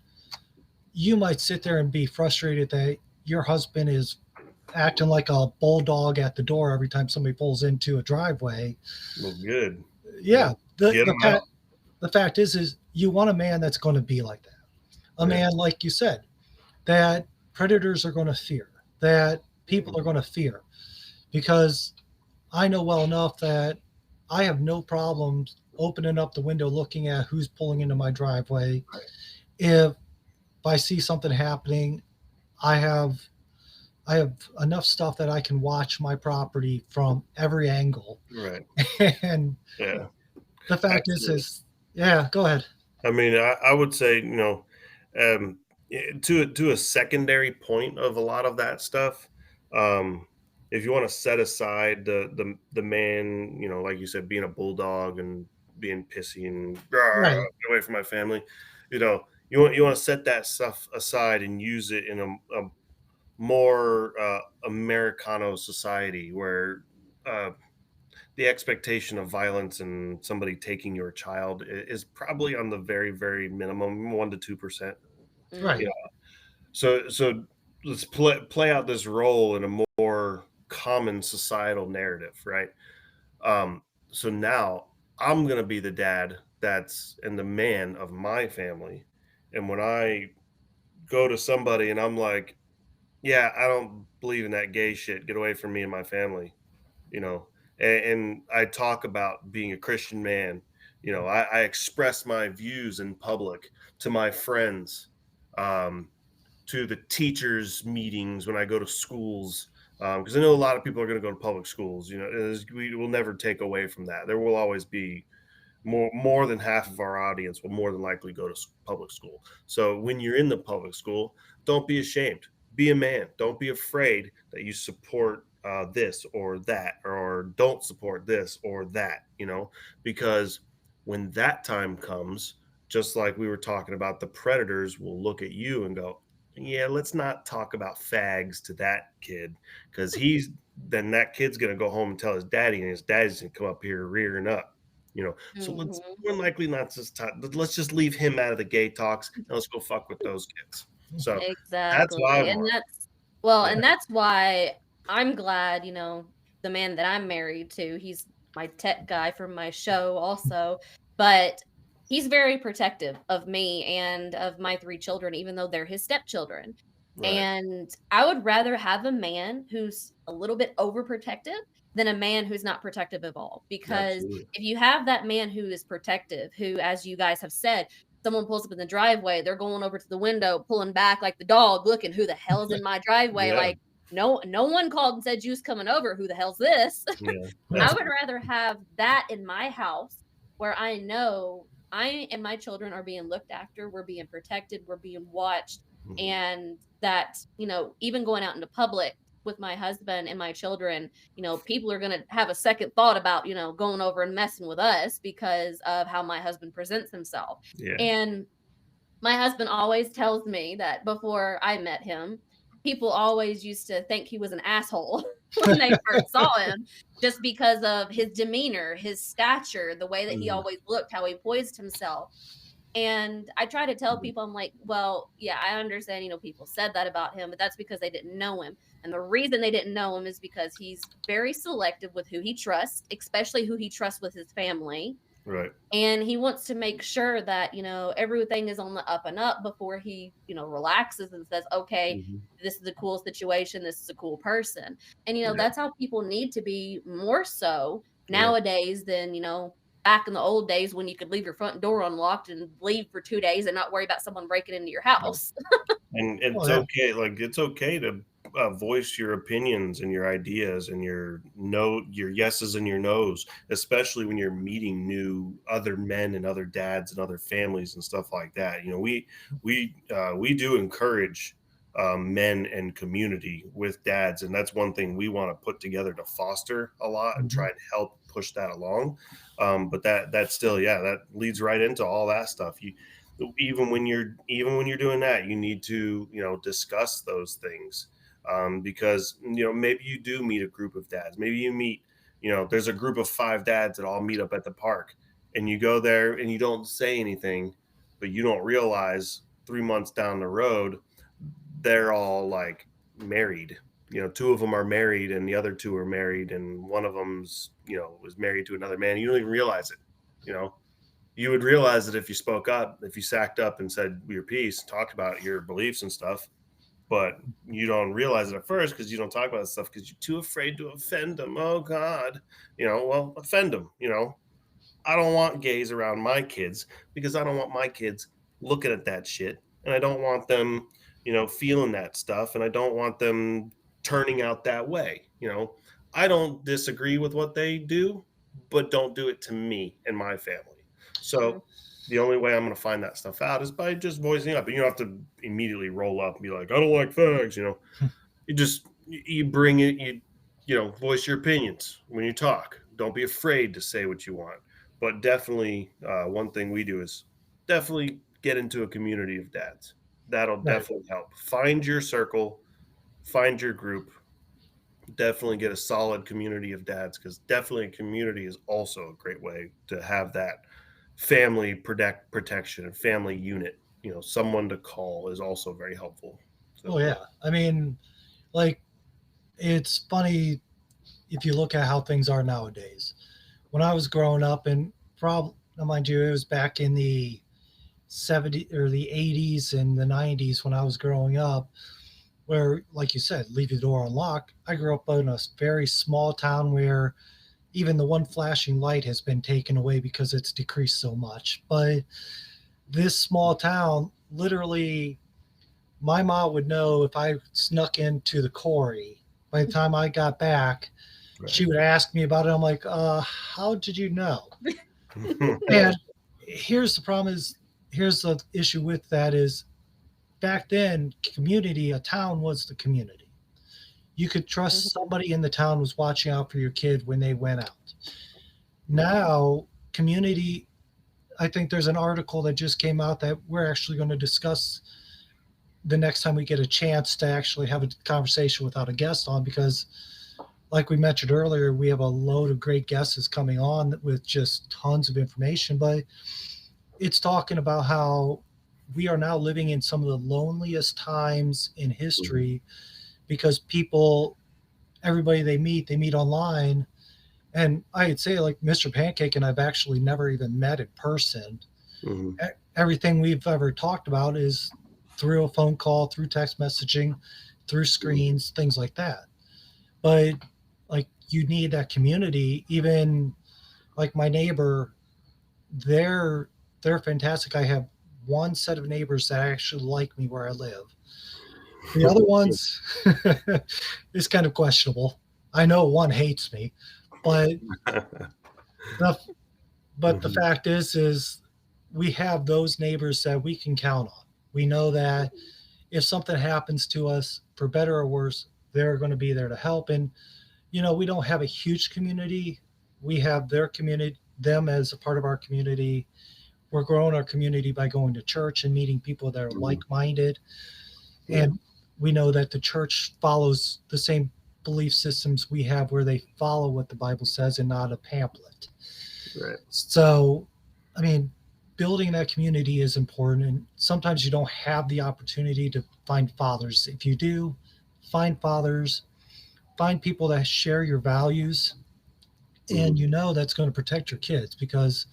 you might sit there and be frustrated that your husband is acting like a bulldog at the door every time somebody pulls into a driveway. Well, good. Yeah. Get him out. The fact is you want a man that's going to be like that. A man, like you said, that predators are going to fear, that people are going to fear. Because I know well enough that I have no problems opening up the window, looking at who's pulling into my driveway. If I see something happening, I have enough stuff that I can watch my property from every angle. Right. And Yeah. the fact is, yeah, go ahead. I mean, I would say, to a secondary point of a lot of that stuff, if you want to set aside the man, like you said, being a bulldog and being pissy and Right. get away from my family, you want to set that stuff aside and use it in a more Americano society where the expectation of violence and somebody taking your child is probably on the very, very minimum, 1 to 2%. Right. So let's play out this role in a more common societal narrative, right? So now I'm gonna be the dad that's and the man of my family, and when I go to somebody and I'm like, yeah, I don't believe in that gay shit. Get away from me and my family, you know. And I talk about being a Christian man. I express my views in public to my friends, to the teachers' meetings when I go to schools, because I know a lot of people are going to go to public schools. We will never take away from that. There will always be more than half of our audience will more than likely go to public school. So when you're in the public school, don't be ashamed. Be a man. Don't be afraid that you support this or that, or don't support this or that. Because when that time comes, just like we were talking about, the predators will look at you and go, "Yeah, let's not talk about fags to that kid, because then that kid's gonna go home and tell his daddy, and his daddy's gonna come up here rearing up." So let's more likely not just talk. Let's just leave him out of the gay talks and let's go fuck with those kids. So that's Exactly. what I And want. and that's why I'm glad, the man that I'm married to, he's my tech guy from my show also, but he's very protective of me and of my 3 children, even though they're his stepchildren. Right. And I would rather have a man who's a little bit overprotective than a man who's not protective at all. Because Absolutely. if you have that man who is protective, who, as you guys have said, someone pulls up in the driveway, they're going over to the window, pulling back like the dog, looking, who the hell's in my driveway? Yeah. Like, no one called and said you was coming over. Who the hell's this? Yeah. I would Absolutely. rather have that in my house where I know I and my children are being looked after, we're being protected, we're being watched, Mhm. and that, even going out into public with my husband and my children, people are going to have a second thought about, going over and messing with us because of how my husband presents himself. Yeah. And my husband always tells me that before I met him, people always used to think he was an asshole when they first saw him, just because of his demeanor, his stature, the way that he Mhm. always looked, how he poised himself. And I try to tell Mhm. people, I'm like, well, yeah, I understand, people said that about him, but that's because they didn't know him. And the reason they didn't know him is because he's very selective with who he trusts, especially who he trusts with his family. Right. And he wants to make sure that, everything is on the up and up before he, relaxes and says, okay, Mhm. this is a cool situation. This is a cool person. And, Yeah. that's how people need to be more so Yeah. nowadays than, back in the old days when you could leave your front door unlocked and leave for 2 days and not worry about someone breaking into your Yeah. house. And Oh it's yeah. okay. Like it's okay to voice your opinions and your ideas and your no, your yeses and your nos, especially when you're meeting new other men and other dads and other families and stuff like that. We do encourage men and community with dads, and that's one thing we want to put together to foster a lot and try Mhm. and help push that along. But that still, yeah, that leads right into all that stuff. Even when you're doing that, you need to discuss those things, because maybe you do meet a group of dads. Maybe you meet, there's a group of 5 dads that all meet up at the park, and you go there and you don't say anything, but you don't realize 3 months down the road they're all like married. 2 of them are married and the other 2 are married, and one of them's was married to another man. You don't even realize it. you know you would realize that if you spoke up, if you sacked up and said your piece, talked about your beliefs and stuff, but you don't realize it at first because you don't talk about that stuff because you're too afraid to offend them. Oh God, well, offend them. I don't want gays around my kids because I don't want my kids looking at that shit, and I don't want them, feeling that stuff, and I don't want them turning out that way. I don't disagree with what they do, but don't do it to me and my family. True. So the only way I'm going to find that stuff out is by just voicing up. And you don't have to immediately roll up and be like, I don't like fags. You bring it. You voice your opinions when you talk. Don't be afraid to say what you want. But definitely, one thing we do is definitely get into a community of dads. That'll Right. definitely help. Find your circle, find your group. Definitely get a solid community of dads, because definitely a community is also a great way to have that family protection and family unit. Someone to call is also very helpful. Oh So yeah. I mean, like it's funny if you look at how things are nowadays. When I was growing up, and probably mind you, it was back in the 70s or the 80s and the 90s when I was growing up, where, like you said, leave your door unlocked. I grew up in a very small town where even the one flashing light has been taken away because it's decreased so much. But this small town, literally, my mom would know if I snuck into the quarry. By the time I got back, right. she would ask me about it. I'm like, how did you know? And here's the problem is, here's the issue with that is back then, community, a town was the community. You could trust Mhm. somebody in the town was watching out for your kid when they went out. Now, community, I think there's an article that just came out that we're actually going to discuss the next time we get a chance to actually have a conversation without a guest on, because like we mentioned earlier, we have a load of great guests coming on with just tons of information. But it's talking about how we are now living in some of the loneliest times in Mm-hmm. history because everybody they meet online. And I'd say like Mr. Pancake and I've actually never even met in person. Mm-hmm. Everything we've ever talked about is through a phone call, through text messaging, through screens, things like that. But like you need that community. Even like my neighbor, they're fantastic. I have one set of neighbors that actually like me where I live. The other ones is kind of questionable. I know one hates me, but the the Mm-hmm. fact is we have those neighbors that we can count on. We know that if something happens to us, for better or worse, they're going to be there to help. And we don't have a huge community. We have their community, them as a part of our community. We're growing our community by going to church and meeting people that are Mm-hmm. like-minded. Yeah. And we know that the church follows the same belief systems we have, where they follow what the Bible says and not a pamphlet. Right. So, I mean, building that community is important. And sometimes you don't have the opportunity to find fathers. If you do, find fathers, find people that share your values, and Mm-hmm. that's going to protect your kids. Because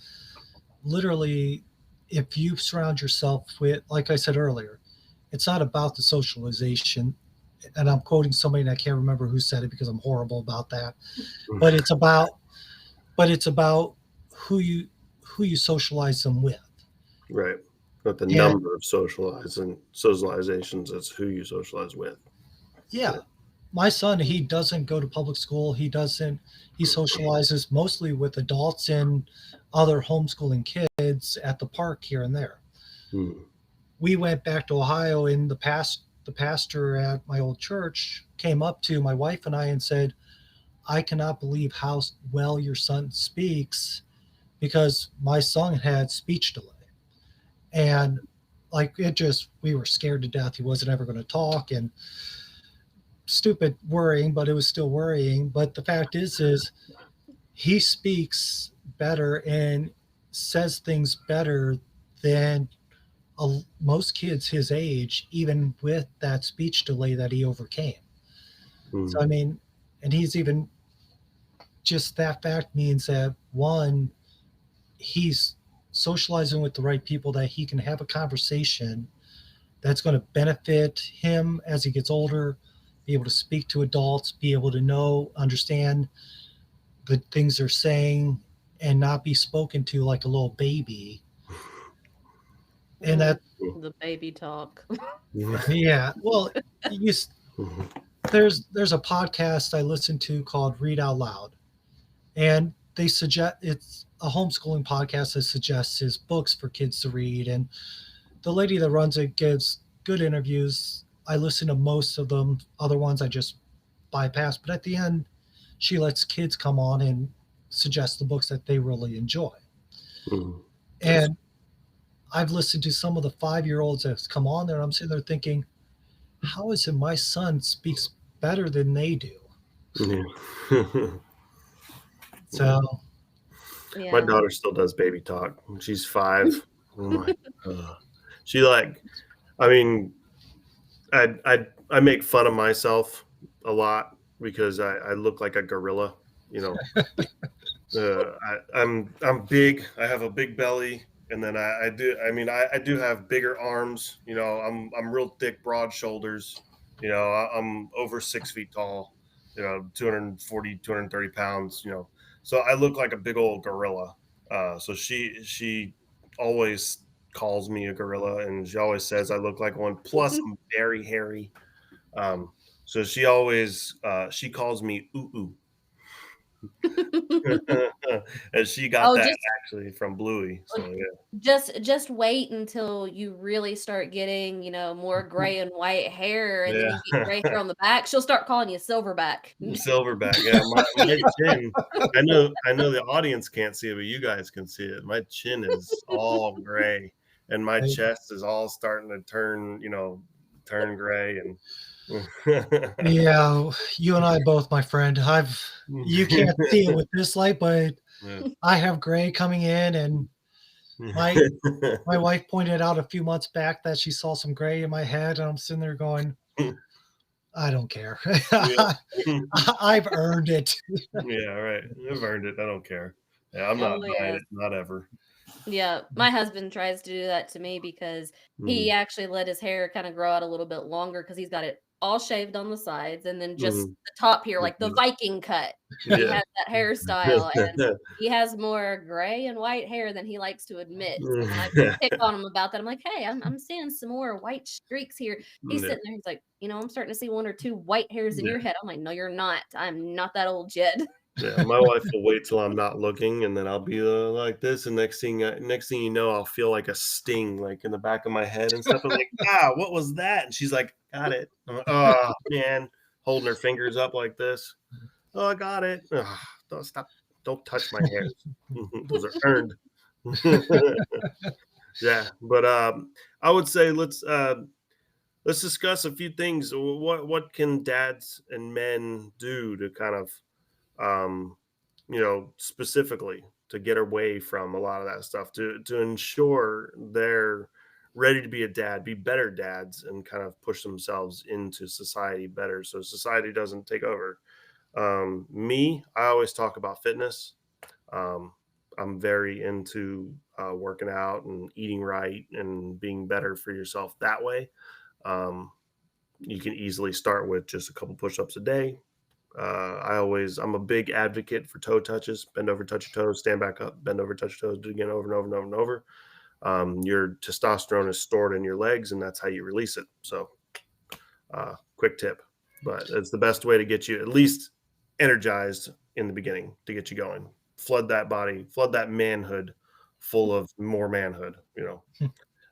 literally, if you surround yourself with, like I said earlier, it's not about the socialization. And I'm quoting somebody and I can't remember who said it because I'm horrible about that. But it's about who you socialize them with. Right. Not the And number of socializations, it's who you socialize with. yeah, my son, he doesn't go to public school. He socializes mostly with adults and other homeschooling kids at the park here and there. Mm-hmm. We went back to Ohio, and the pastor at my old church came up to my wife and I and said, I cannot believe how well your son speaks, because my son had speech delay. And like we were scared to death he wasn't ever going to talk, and stupid worrying, but it was still worrying. But the fact is he speaks better and says things better than most kids his age, even with that speech delay that he overcame. So, I Mm-hmm. mean, and he's even just that fact means that one, he's socializing with the right people, that he can have a conversation that's going to benefit him as he gets older, be able to speak to adults, be able to understand the things they're saying, and not be spoken to like a little baby. And that, The baby talk. yeah, well, you, Mm-hmm. there's a podcast I listen to called Read Out Loud, and they suggest it's a homeschooling podcast that suggests his books for kids to read. And the lady that runs it gives good interviews. I listen to most of them. Other ones I just bypass. But at the end, she lets kids come on and suggest the books that they really enjoy. Mm-hmm. And I've listened to some of the 5-year-olds that's come on there. And I'm sitting there thinking, how is it my son speaks better than they do? Yeah. So, Yeah. My daughter still does baby talk. She's 5. Oh my God. She I mean, I make fun of myself a lot because I look like a gorilla, you know. I'm big. I have a big belly, and then I do. I mean, I do have bigger arms. You know, I'm real thick, broad shoulders. You know, I'm over 6 feet tall. You know, 240, 230 pounds. You know, so I look like a big old gorilla. So she always calls me a gorilla, and she always says I look like one. Plus, I'm very hairy. So she calls me ooh ooh. And she got Oh, that actually from Bluey. So yeah. just wait until you really start getting, more gray and white hair, and then Yeah. you get gray hair on the back. She'll start calling you Silverback. Silverback. Yeah, my chin. I know the audience can't see it, but you guys can see it. My chin is all gray, and my chest is all starting to turn gray. And yeah, you and I both, my friend. You can't see it with this light, but Yeah. I have gray coming in, and My wife pointed out a few months back that she saw some gray in my head, and I'm sitting there going, I don't care. I've earned it. Yeah, right. I've earned it. I don't care. Yeah, I'm not buying it. Not ever. Yeah, my husband tries to do that to me because he actually let his hair kind of grow out a little bit longer because he's got it all shaved on the sides and then just the top here, like the Viking cut. He has that hairstyle, and he has more gray and white hair than he likes to admit. So when I pick on him about that, I'm like, "Hey, I'm seeing some more white streaks here." He's sitting there, he's like, "I'm starting to see 1 or 2 white hairs in your head." I'm like, "No, you're not. I'm not that old, Jed." Yeah, my wife will wait till I'm not looking, and then I'll be like this, and next thing you know, I'll feel like a sting, like in the back of my head and stuff. I'm like, what was that? And she's like, got it. I'm like, oh man, holding her fingers up like this. Oh, I got it. Oh, don't stop. Don't touch my hair. Those are earned. Yeah, but I would say let's discuss a few things. What can dads and men do to kind of specifically to get away from a lot of that stuff to ensure they're ready to be a dad, be better dads, and kind of push themselves into society better so society doesn't take over. I always talk about fitness. Um, I'm very into working out and eating right and being better for yourself that way. Um, you can easily start with just a couple push-ups a day. I'm a big advocate for toe touches. Bend over, touch your toes, stand back up, bend over, touch your toes, do it again over and over and over and over. Your testosterone is stored in your legs, and that's how you release it. So, quick tip, but it's the best way to get you at least energized in the beginning to get you going. Flood that body, flood that manhood full of more manhood,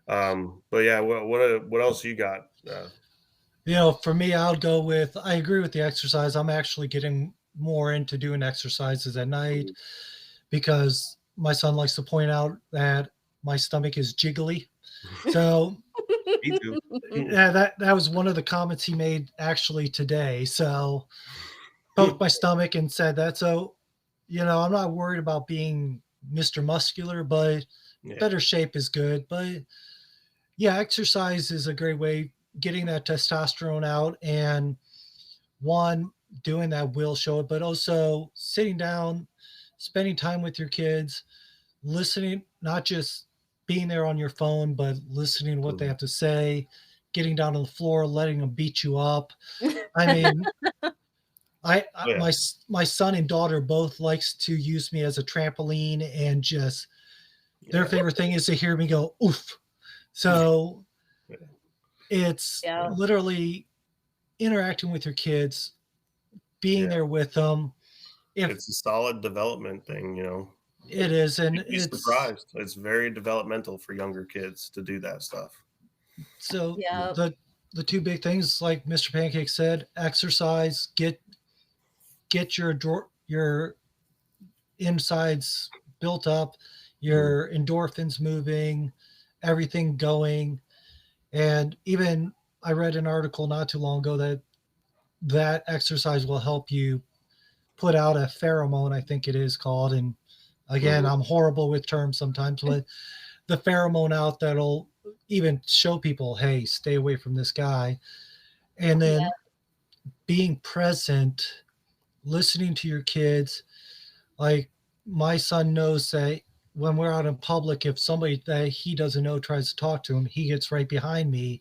But yeah, what else you got? For me, I agree with the exercise. I'm actually getting more into doing exercises at night because my son likes to point out that my stomach is jiggly. So Me too. yeah, that was one of the comments he made actually today. So poked my stomach and said that. So, I'm not worried about being Mr. Muscular, but better shape is good. But yeah, exercise is a great way getting that testosterone out, and one, doing that will show it, but also sitting down, spending time with your kids, listening, not just being there on your phone, but listening to what they have to say, getting down on the floor, letting them beat you up. I mean, my son and daughter both likes to use me as a trampoline, and just their favorite thing is to hear me go oof. So it's literally interacting with your kids, being there with them. It's a solid development thing, It is, and you'd be surprised. It's very developmental for younger kids to do that stuff. So the two big things, like Mr. Pancake said, exercise, get your insides built up, your endorphins moving, everything going. And even I read an article not too long ago that exercise will help you put out a pheromone, I think it is called. And again, I'm horrible with terms sometimes, but the pheromone out that'll even show people, hey, stay away from this guy. And then being present, listening to your kids. Like my son knows that when we're out in public, if somebody that he doesn't know tries to talk to him, he gets right behind me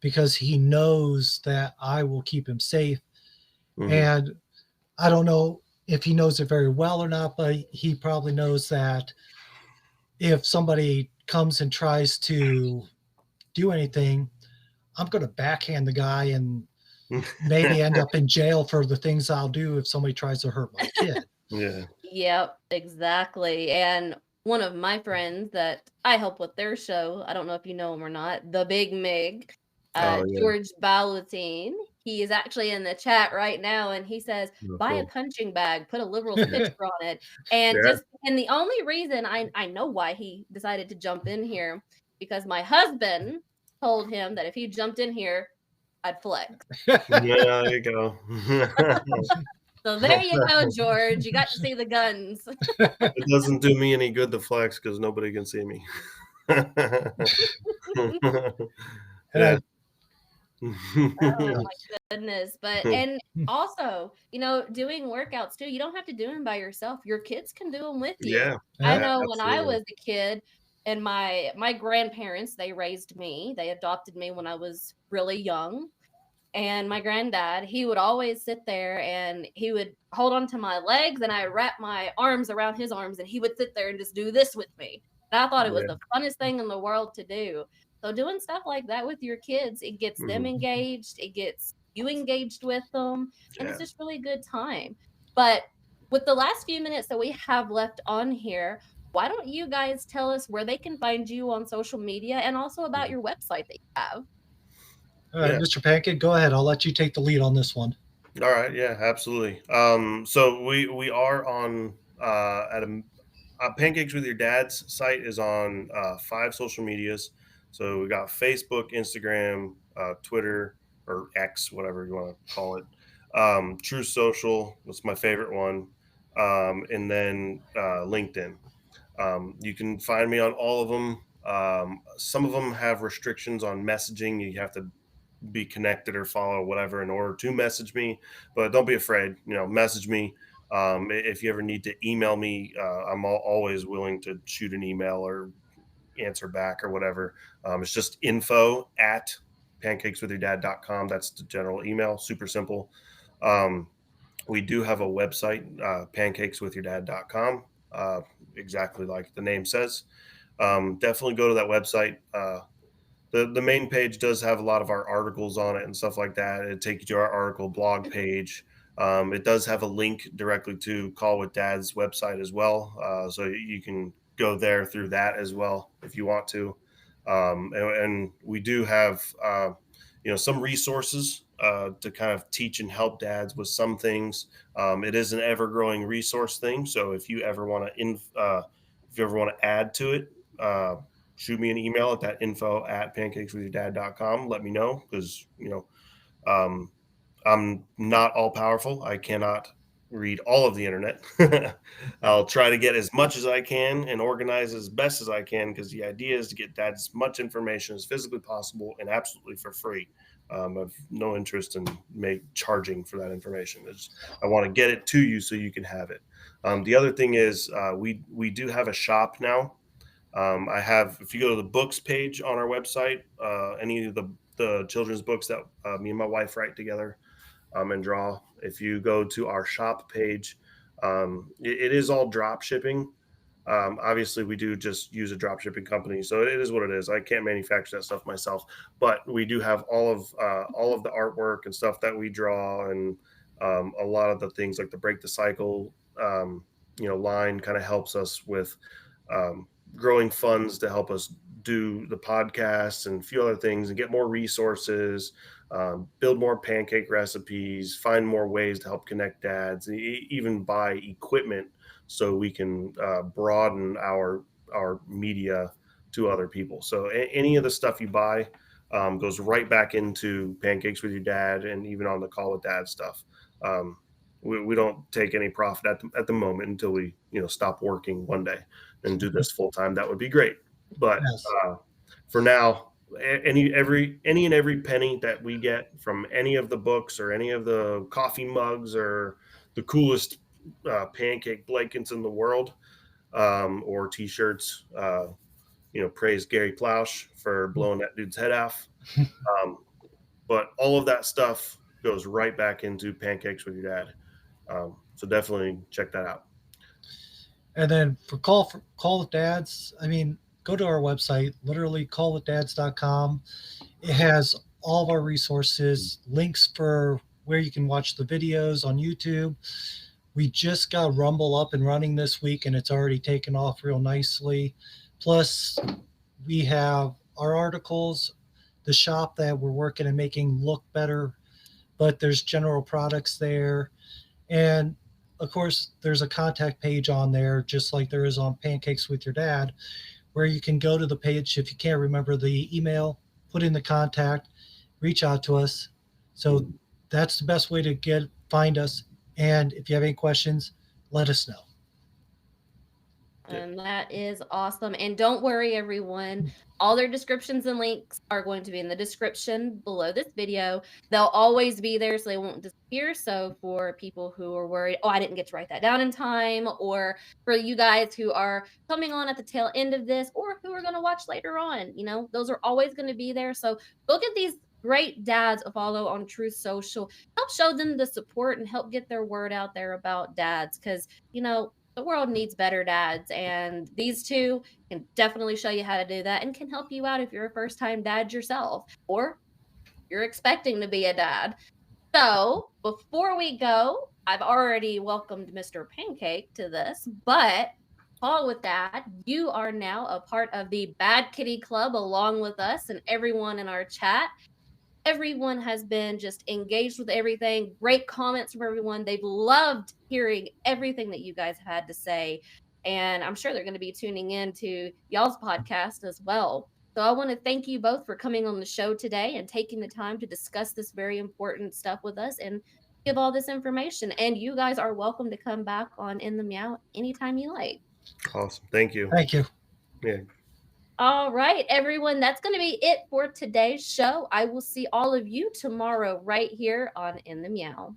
because he knows that I will keep him safe. And I don't know if he knows it very well or not, but he probably knows that if somebody comes and tries to do anything, I'm going to backhand the guy and maybe end up in jail for the things I'll do if somebody tries to hurt my kid. Yep, exactly. And one of my friends that I help with their show, I don't know if you know him or not, the Big Mig, George Ballatine. He is actually in the chat right now, and he says, buy a punching bag, put a liberal's picture on it. And and the only reason I know why he decided to jump in here, because my husband told him that if he jumped in here, I'd flex. Yeah, there you go. So there you go, George. You got to see the guns. It doesn't do me any good to flex because nobody can see me. Yeah. Oh my goodness. But and also, doing workouts too, you don't have to do them by yourself. Your kids can do them with you. Yeah. I know when I Absolutely. was a kid and my grandparents, they raised me. They adopted me when I was really young. And my granddad, he would always sit there and he would hold on to my legs and I wrap my arms around his arms and he would sit there and just do this with me. And I thought it was Yeah. the funnest thing in the world to do. So doing stuff like that with your kids, it gets them Mhm. engaged, it gets you engaged with them, and it's Yeah. just really a good time. But with the last few minutes that we have left on here, why don't you guys tell us where they can find you on social media and also about your website that you have? All right, Yeah. Mr. Pancake, go ahead. I'll let you take the lead on this one. All right. Yeah, absolutely. So we are on at a Pancakes with Your Dad's site is on 5 social medias. So we got Facebook, Instagram, Twitter, or X, whatever you want to call it. True Social, that's my favorite one. And then LinkedIn. You can find me on all of them. Some of them have restrictions on messaging. You have to be connected or follow whatever in order to message me, but don't be afraid, message me. If you ever need to email me, I'm always willing to shoot an email or answer back or whatever. It's just info at pancakeswithyourdad.com. That's the general email, super simple. um, we do have a website, pancakeswithyourdad.com, exactly like the name says. Definitely go to that website. The main page does have a lot of our articles on it and stuff like that. It takes you to our article blog page. It does have a link directly to Call with Dad's website as well, so you can go there through that as well if you want to. And we do have some resources to kind of teach and help dads with some things. It is an ever growing resource thing, so if you ever want to add to it, shoot me an email at that info at pancakeswithyourdad.com. Let me know because, um, I'm not all powerful. I cannot read all of the internet. I'll try to get as much as I can and organize as best as I can because the idea is to get that as much information as physically possible and absolutely for free. I've no interest in charging for that information. I want to get it to you so you can have it. The other thing is we do have a shop now. If you go to the books page on our website, any of the children's books that me and my wife write together and draw, if you go to our shop page, it is all drop shipping. Obviously, we do just use a drop shipping company, so it is what it is. I can't manufacture that stuff myself, but we do have all of the artwork and stuff that we draw, and a lot of the things like the Break the Cycle, line kind of helps us with um, growing funds to help us do the podcast and a few other things and get more resources, build more pancake recipes, find more ways to help connect dads, and even buy equipment so we can broaden our media to other people. So any of the stuff you buy goes right back into Pancakes with Your Dad and even on the Call with Dad stuff. Um, we don't take any profit at the moment until we stop working one day and do this full time. That would be great. But Yes. for now, any and every penny that we get from any of the books or any of the coffee mugs or the coolest pancake blankets in the world, or T-shirts, praise Gary Plausch for blowing that dude's head off. But all of that stuff goes right back into Pancakes with Your Dad. So definitely check that out. And then for Call with Dads, I mean, go to our website, literally callwithdads.com. It has all of our resources, links for where you can watch the videos on YouTube. We just got Rumble up and running this week, and it's already taken off real nicely. Plus, we have our articles, the shop that we're working and making look better, but there's general products there. And of course, there's a contact page on there, just like there is on Pancakes with Your Dad, where you can go to the page. If you can't remember the email, put in the contact, reach out to us. So that's the best way to find us. And if you have any questions, let us know. And that is awesome. And don't worry, everyone. All their descriptions and links are going to be in the description below this video. They'll always be there, so they won't disappear. So for people who are worried, oh, I didn't get to write that down in time, or for you guys who are coming on at the tail end of this, or who are going to watch later on, those are always going to be there. So look at these great dads to follow on Truth Social. Help show them the support and help get their word out there about dads, because, the world needs better dads, and these two can definitely show you how to do that and can help you out if you're a first-time dad yourself or you're expecting to be a dad. So before we go, I've already welcomed Mr. Pancake to this, but Paul, with that, you are now a part of the Bad Kitty Club along with us and everyone in our chat. Everyone has been just engaged with everything. Great comments from everyone. They've loved hearing everything that you guys have had to say. And I'm sure they're going to be tuning in to y'all's podcast as well. So I want to thank you both for coming on the show today and taking the time to discuss this very important stuff with us and give all this information. And you guys are welcome to come back on In The Meow anytime you like. Awesome. Thank you. Thank you. Yeah. All right, everyone, that's going to be it for today's show. I will see all of you tomorrow right here on In The Meow.